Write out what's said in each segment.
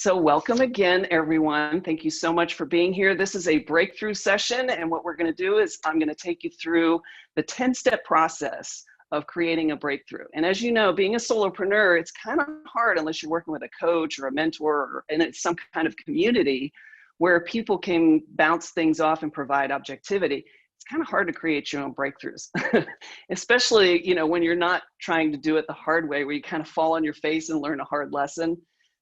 So welcome again, everyone. Thank you so much for being here. This is a breakthrough session, and what we're going to do is I'm going to take you through the 10-step process of creating a breakthrough. And as you know, being a solopreneur, it's kind of hard unless you're working with a coach or a mentor or in some kind of community where people can bounce things off and provide objectivity. It's kind of hard to create your own breakthroughs, especially when you're not trying to do it the hard way, where you kind of fall on your face and learn a hard lesson.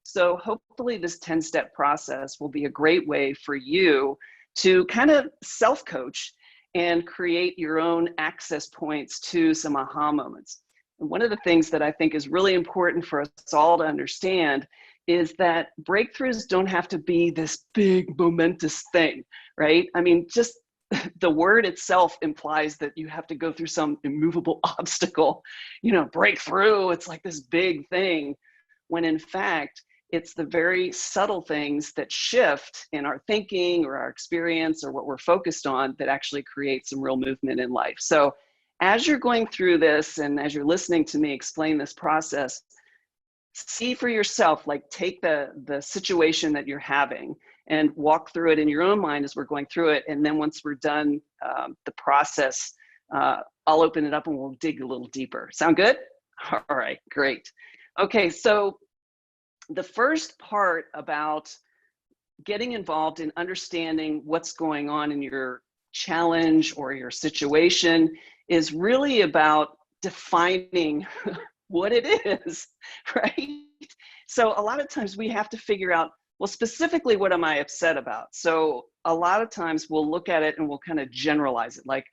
So hopefully this 10-step process will be a great way for you to kind of self-coach and create your own access points to some aha moments. And one of the things that I think is really important for us all to understand is that breakthroughs don't have to be this big momentous thing, right? I mean, just the word itself implies that you have to go through some immovable obstacle, breakthrough. It's like this big thing, when in fact, it's the very subtle things that shift in our thinking or our experience or what we're focused on that actually create some real movement in life. So as you're going through this and as you're listening to me explain this process, see for yourself, like take the situation that you're having and walk through it in your own mind as we're going through it. And then once we're done the process, I'll open it up and we'll dig a little deeper. Sound good? All right, great. Okay, so the first part about getting involved in understanding what's going on in your challenge or your situation is really about defining what it is, right? So a lot of times we have to figure out, well, specifically, what am I upset about? So a lot of times we'll look at it and we'll kind of generalize it, like,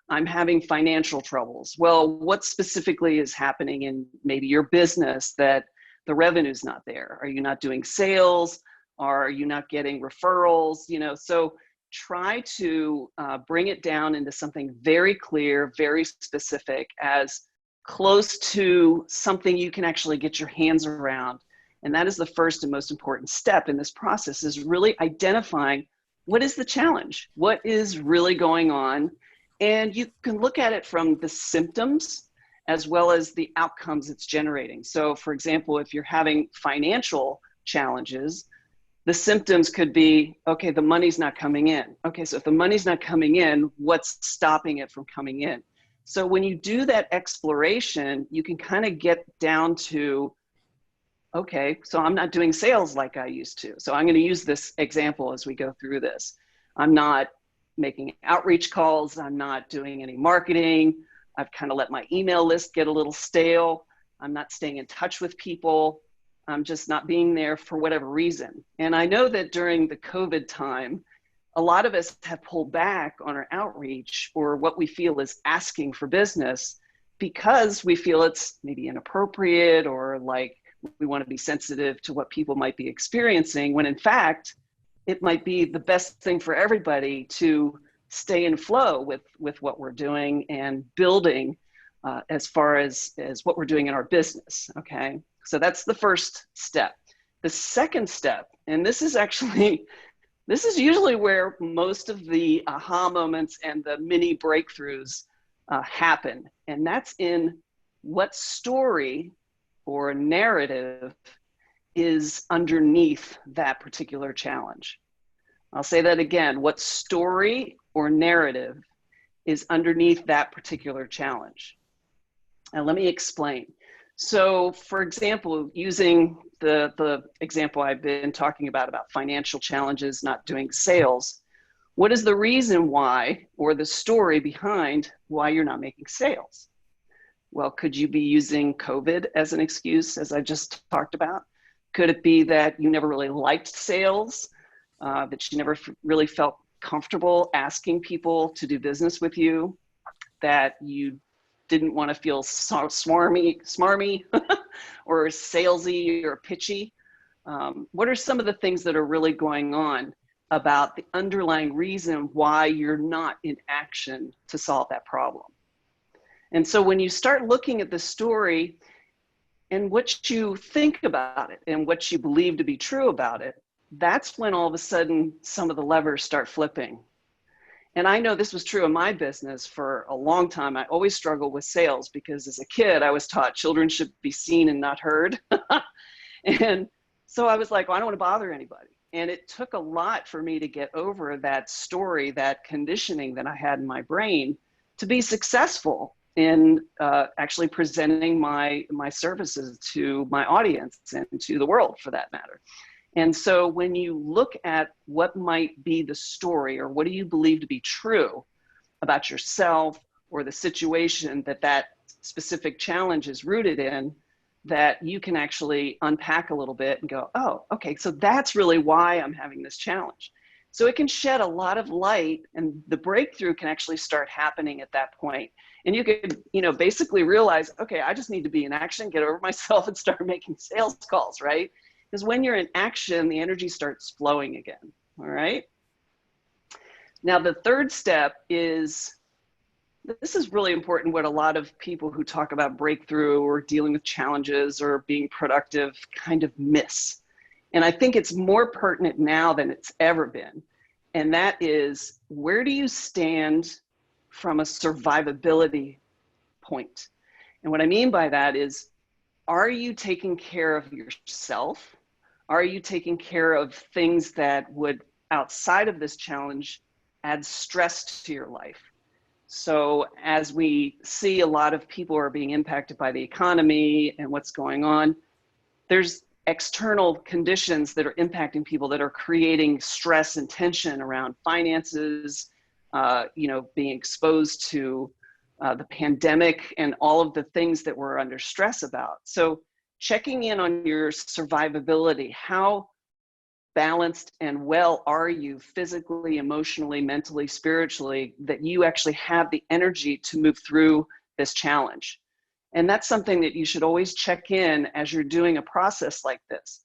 I'm having financial troubles. Well, what specifically is happening in maybe your business that the revenue's not there? Are you not doing sales? Are you not getting referrals? So try to bring it down into something very clear, very specific, as close to something you can actually get your hands around. And that is the first and most important step in this process, is really identifying what is the challenge, what is really going on. And you can look at it from the symptoms as well as the outcomes it's generating. So for example, if you're having financial challenges, the symptoms could be, okay, the money's not coming in. Okay, so if the money's not coming in, what's stopping it from coming in? So when you do that exploration, you can kind of get down to, okay, so I'm not doing sales like I used to. So I'm going to use this example as we go through this. I'm not making outreach calls. I'm not doing any marketing. I've kind of let my email list get a little stale. I'm not staying in touch with people. I'm just not being there for whatever reason. And I know that during the COVID time, a lot of us have pulled back on our outreach or what we feel is asking for business because we feel it's maybe inappropriate or like we want to be sensitive to what people might be experiencing, when in fact, it might be the best thing for everybody to stay in flow with what we're doing and building as far as what we're doing in our business, okay? So that's the first step. The second step, and this is usually where most of the aha moments and the mini breakthroughs happen, and that's in what story or narrative is underneath that particular challenge. I'll say that again, what story or narrative is underneath that particular challenge. And let me explain. So for example, using the example I've been talking about financial challenges, not doing sales, what is the reason why, or the story behind why you're not making sales? Well, could you be using COVID as an excuse, as I just talked about? Could it be that you never really liked sales, that you never really felt comfortable asking people to do business with you, that you didn't want to feel smarmy or salesy or pitchy? What are some of the things that are really going on about the underlying reason why you're not in action to solve that problem? And so when you start looking at the story and what you think about it and what you believe to be true about it, that's when all of a sudden some of the levers start flipping. And I know this was true in my business for a long time. I always struggled with sales because as a kid, I was taught children should be seen and not heard. And So I was like, well, I don't want to bother anybody. And it took a lot for me to get over that story, that conditioning that I had in my brain to be successful in actually presenting my services to my audience and to the world for that matter. And so when you look at what might be the story or what do you believe to be true about yourself or the situation that that specific challenge is rooted in, that you can actually unpack a little bit and go, oh, okay, so that's really why I'm having this challenge. So it can shed a lot of light, and the breakthrough can actually start happening at that point. And you could, basically realize, okay, I just need to be in action, get over myself and start making sales calls, right? Because when you're in action, the energy starts flowing again, all right? Now, the third step is, this is really important, what a lot of people who talk about breakthrough or dealing with challenges or being productive kind of miss. And I think it's more pertinent now than it's ever been. And that is, where do you stand from a survivability point? And what I mean by that is, are you taking care of yourself? Are you taking care of things that would, outside of this challenge, add stress to your life? So as we see a lot of people are being impacted by the economy and what's going on, there's external conditions that are impacting people that are creating stress and tension around finances, being exposed to the pandemic and all of the things that we're under stress about. So checking in on your survivability, how balanced and well are you physically, emotionally, mentally, spiritually, that you actually have the energy to move through this challenge. And that's something that you should always check in as you're doing a process like this,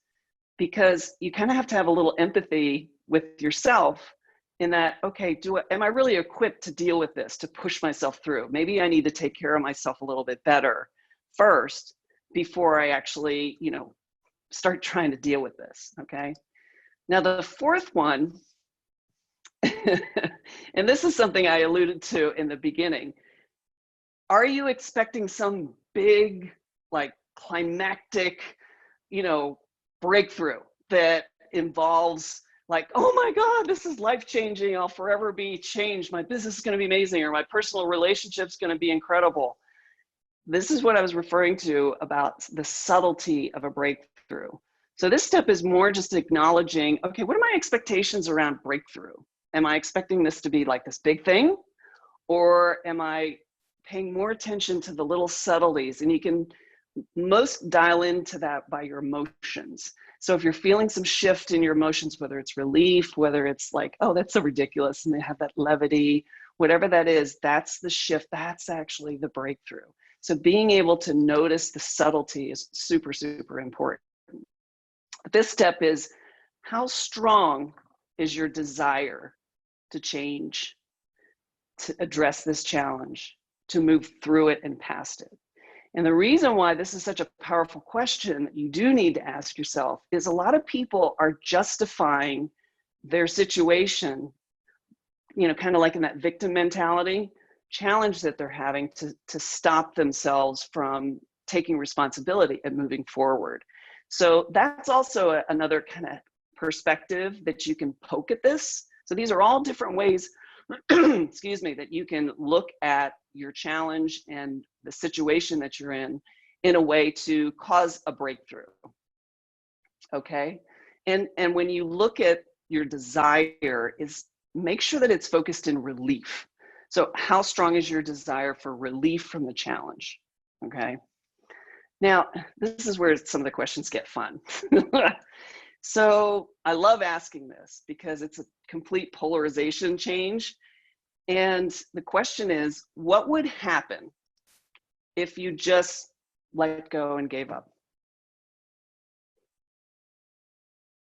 because you kind of have to have a little empathy with yourself in that, okay, am I really equipped to deal with this, to push myself through? Maybe I need to take care of myself a little bit better first before I actually, start trying to deal with this, okay? Now, the fourth one, and this is something I alluded to in the beginning. Are you expecting some big, like climactic, breakthrough that involves like, oh my God, this is life-changing. I'll forever be changed. My business is going to be amazing, or my personal relationship's going to be incredible. This is what I was referring to about the subtlety of a breakthrough. So this step is more just acknowledging, okay, what are my expectations around breakthrough? Am I expecting this to be like this big thing? Or am I paying more attention to the little subtleties? And you can most dial into that by your emotions. So if you're feeling some shift in your emotions, whether it's relief, whether it's like, oh, that's so ridiculous, and they have that levity, whatever that is, that's the shift. That's actually the breakthrough. So being able to notice the subtlety is super, super important. This step is, how strong is your desire to change, to address this challenge, to move through it and past it? And the reason why this is such a powerful question that you do need to ask yourself is, a lot of people are justifying their situation, kind of like in that victim mentality challenge that they're having to stop themselves from taking responsibility and moving forward. So that's also another kind of perspective that you can poke at this. So these are all different ways, excuse me, that you can look at your challenge and the situation that you're in a way to cause a breakthrough. Okay? And when you look at your desire, is make sure that it's focused in relief. So how strong is your desire for relief from the challenge? Okay? Now, this is where some of the questions get fun. So I love asking this because it's a complete polarization change. And the question is, what would happen if you just let go and gave up?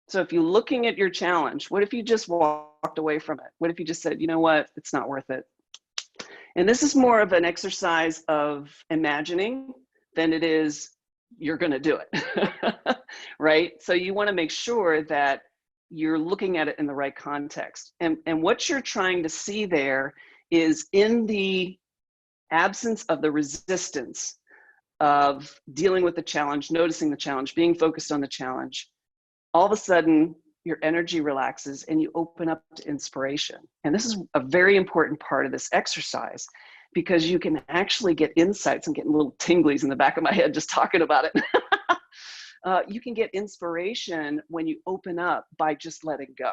So if you're looking at your challenge, what if you just walked away from it? What if you just said, you know what, it's not worth it? And this is more of an exercise of imagining than it is you're going to do it, right? So you want to make sure that you're looking at it in the right context. And what you're trying to see there is, in the absence of the resistance of dealing with the challenge, noticing the challenge, being focused on the challenge, all of a sudden your energy relaxes and you open up to inspiration. And this is a very important part of this exercise, because you can actually get insights. I'm getting little tinglies in the back of my head just talking about it. You can get inspiration when you open up by just letting go.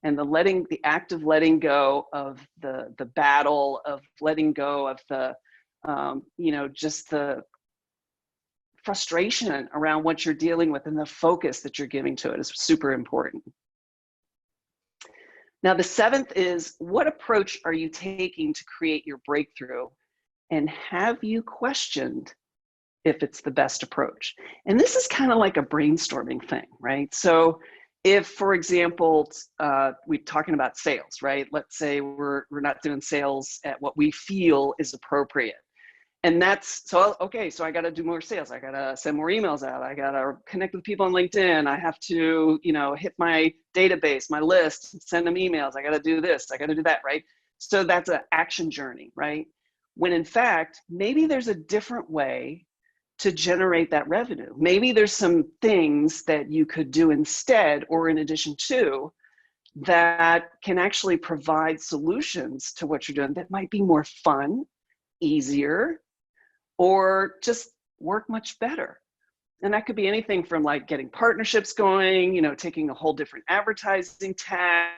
And the act of letting go of the battle, of letting go of the, just the frustration around what you're dealing with, and the focus that you're giving to it is super important. Now, the seventh is, what approach are you taking to create your breakthrough? And have you questioned if it's the best approach? And this is kind of like a brainstorming thing, right? So if, for example, we're talking about sales, right? Let's say we're not doing sales at what we feel is appropriate. And that's, so, okay, so I got to do more sales. I got to send more emails out. I got to connect with people on LinkedIn. I have to, hit my database, my list, send them emails. I got to do this. I got to do that, right? So that's an action journey, right? When in fact, maybe there's a different way to generate that revenue. Maybe there's some things that you could do instead, or in addition to, that can actually provide solutions to what you're doing that might be more fun, easier, or just work much better. And that could be anything from like getting partnerships going, taking a whole different advertising tact.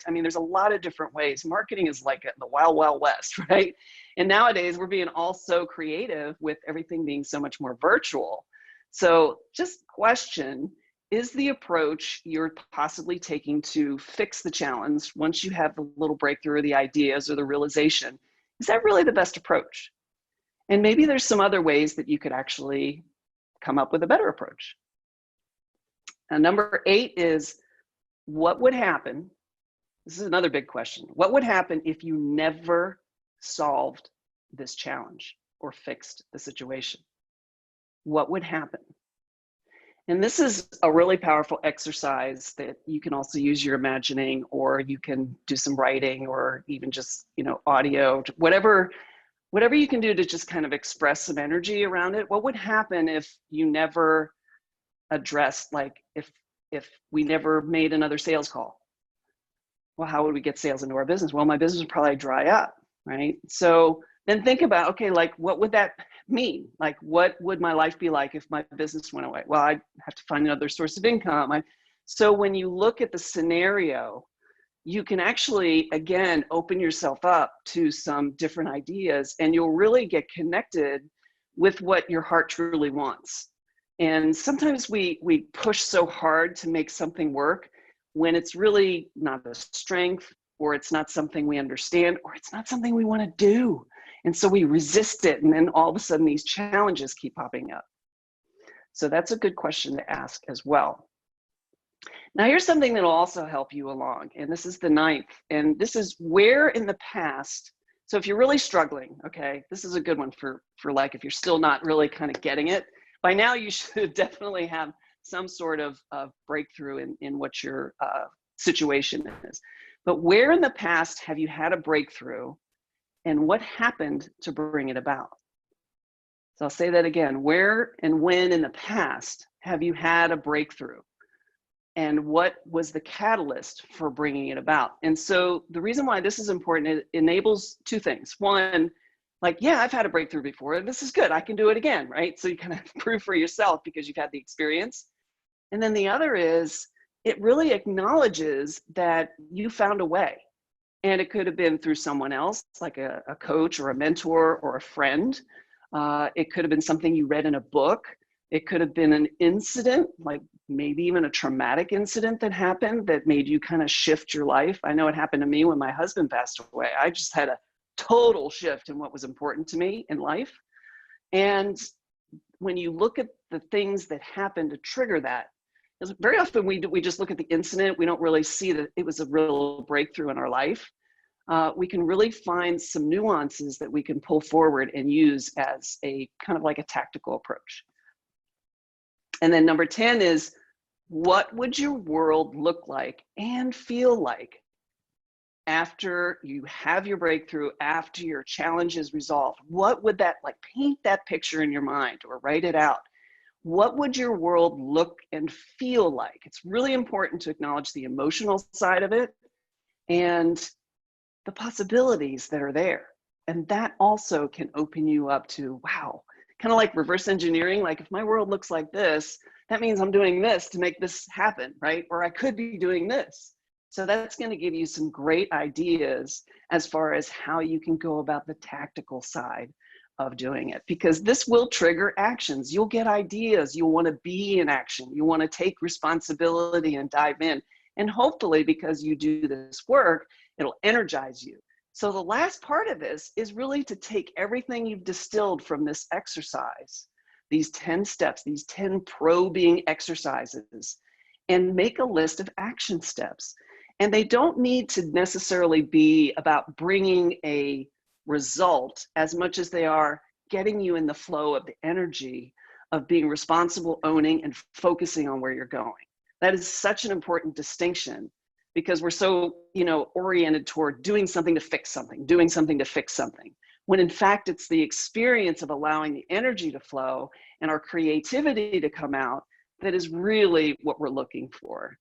I mean, there's a lot of different ways. Marketing is like the wild, wild west, right? And nowadays we're being all so creative with everything being so much more virtual. So just question, is the approach you're possibly taking to fix the challenge, once you have the little breakthrough or the ideas or the realization, is that really the best approach? And maybe there's some other ways that you could actually come up with a better approach. And number 8 is, what would happen? This is another big question. What would happen if you never solved this challenge or fixed the situation? What would happen? And this is a really powerful exercise that you can also use your imagining, or you can do some writing, or even just, audio, whatever you can do to just kind of express some energy around it. What would happen if you never addressed, like if we never made another sales call? Well, how would we get sales into our business? Well, my business would probably dry up, right? So then think about, okay, like what would that mean? Like what would my life be like if my business went away? Well, I'd have to find another source of income. So when you look at the scenario, you can actually, again, open yourself up to some different ideas, and you'll really get connected with what your heart truly wants. And sometimes we push so hard to make something work when it's really not a strength, or it's not something we understand, or it's not something we want to do. And so we resist it, and then all of a sudden these challenges keep popping up. So that's a good question to ask as well. Now here's something that'll also help you along, and this is the 9th, and this is, where in the past, so if you're really struggling, okay, this is a good one for like, if you're still not really kind of getting it, by now you should definitely have some sort of breakthrough in what your situation is. But where in the past have you had a breakthrough, and what happened to bring it about? So I'll say that again. Where and when in the past have you had a breakthrough? And what was the catalyst for bringing it about? And so the reason why this is important, it enables 2 things. One, like, yeah, I've had a breakthrough before. This is good. I can do it again, right? So you kind of prove for yourself because you've had the experience. And then the other is, it really acknowledges that you found a way. And it could have been through someone else, like a coach or a mentor or a friend. It could have been something you read in a book. It could have been an incident, like maybe even a traumatic incident that happened that made you kind of shift your life. I know it happened to me when my husband passed away. I just had a total shift in what was important to me in life. And when you look at the things that happened to trigger that, very often we just look at the incident. We don't really see that it was a real breakthrough in our life. We can really find some nuances that we can pull forward and use as a kind of like a tactical approach. And then number 10 is, what would your world look like and feel like after you have your breakthrough, after your challenge is resolved? What would that, like, paint that picture in your mind or write it out. what would your world look and feel like? It's really important to acknowledge the emotional side of it and the possibilities that are there. And that also can open you up to, wow, kind of like reverse engineering. Like if my world looks like this, that means I'm doing this to make this happen, right? Or I could be doing this. So that's going to give you some great ideas as far as how you can go about the tactical side of doing it, because this will trigger actions. You'll get ideas. You'll want to be in action. You want to take responsibility and dive in. And hopefully, because you do this work, it'll energize you. So the last part of this is really to take everything you've distilled from this exercise, these 10 steps, these 10 probing exercises, and make a list of action steps. And they don't need to necessarily be about bringing a result as much as they are getting you in the flow of the energy of being responsible, owning, and focusing on where you're going. That is such an important distinction, because we're so, oriented toward doing something to fix something, doing something to fix something, when in fact it's the experience of allowing the energy to flow and our creativity to come out that is really what we're looking for.